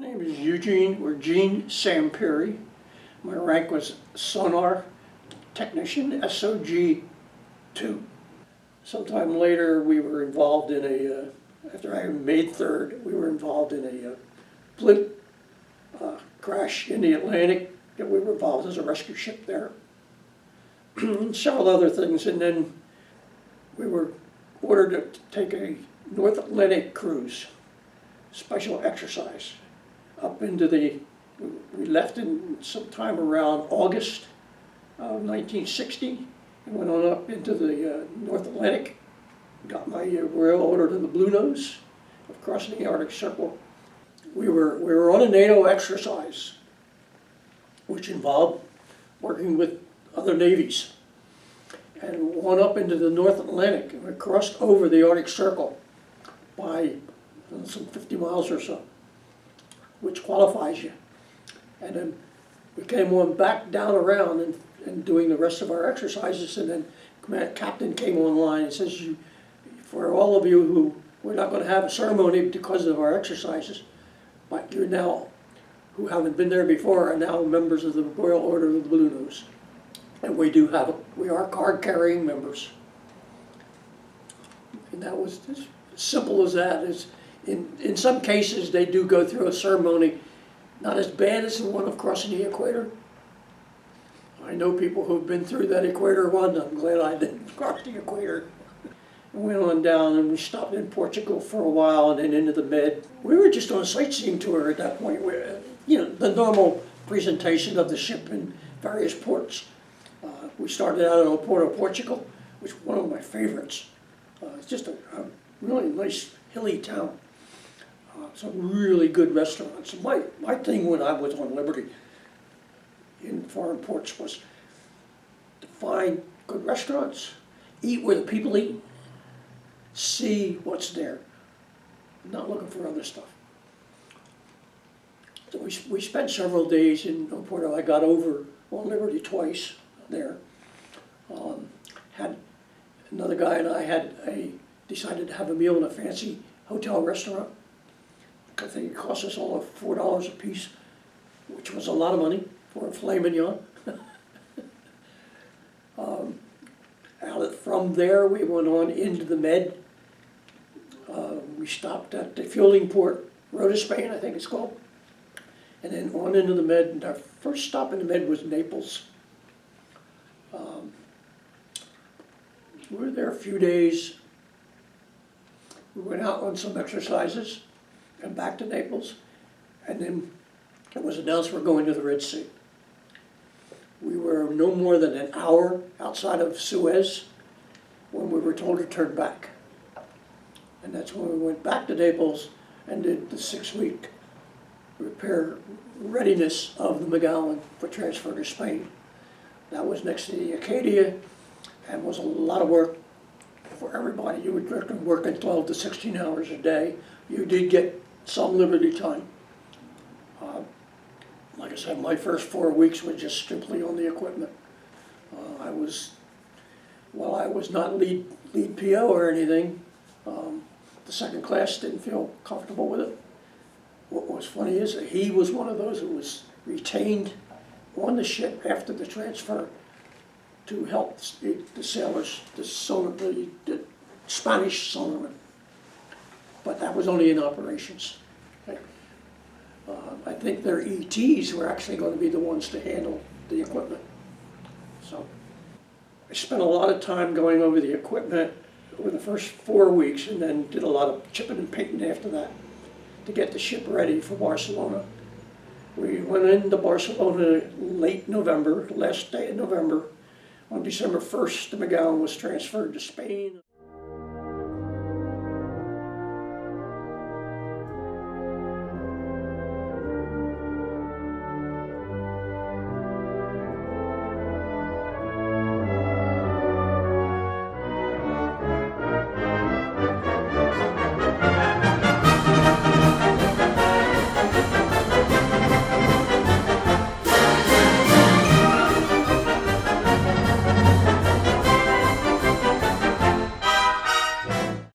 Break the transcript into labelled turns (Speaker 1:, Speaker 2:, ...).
Speaker 1: name is Eugene, or Gene Sampieri. My rank was sonar technician, SOG-2. Sometime later, we were involved in after I made third, we were involved in a blimp crash in the Atlantic that we were involved as a rescue ship there. Several other things, and then we were ordered to take a North Atlantic cruise, special exercise, up into we left in sometime around August of 1960 and went on up into the North Atlantic, got my royal order to the Blue Nose of crossing the Arctic Circle. We were on a NATO exercise, which involved working with other navies, and went up into the North Atlantic, and we crossed over the Arctic Circle by some 50 miles or so, which qualifies you. And then we came on back down around and doing the rest of our exercises, and then captain came online and says, for all of you who we're not going to have a ceremony because of our exercises, but you're now, who haven't been there before, are now members of the Royal Order of the Blue Nose. And we are card-carrying members. And that was as simple as that. In some cases, they do go through a ceremony, not as bad as the one of crossing the equator. I know people who've been through that equator one. I'm glad I didn't cross the equator. We went on down and we stopped in Portugal for a while and then into the Med. We were just on a sightseeing tour at that point. The normal presentation of the ship in various ports. We started out in Oporto, Portugal, which is one of my favorites. It's just a really nice hilly town. Some really good restaurants. My thing when I was on Liberty in foreign ports was to find good restaurants, eat where the people eat, see what's there, not looking for other stuff. So we spent several days in Oporto. I got over on Liberty twice there. Had another guy and I decided to have a meal in a fancy hotel restaurant. I think it cost us all $4 a piece, which was a lot of money for a filet mignon. From there, we went on into the Med. We stopped at the fueling port, Rota, Spain, I think it's called, and then on into the Med. And our first stop in the Med was Naples. We were there a few days. We went out on some exercises and back to Naples, and then it was announced we're going to the Red Sea. We were no more than an hour outside of Suez when we were told to turn back. And that's when we went back to Naples and did the 6-week repair readiness of the McGowan for transfer to Spain. That was next to the Acadia and was a lot of work for everybody. You were working 12 to 16 hours a day. You did get some liberty time. Like I said, my first 4 weeks were just strictly on the equipment. I was not lead PO or anything, the second class didn't feel comfortable with it. What was funny is that he was one of those who was retained on the ship after the transfer to help the sailors, the Spanish sonoran. But that was only in operations. I think their ETs were actually going to be the ones to handle the equipment. So I spent a lot of time going over the equipment over the first 4 weeks, and then did a lot of chipping and painting after that to get the ship ready for Barcelona. We went into Barcelona late November, last day of November. On December 1st, the McGowan was transferred to Spain.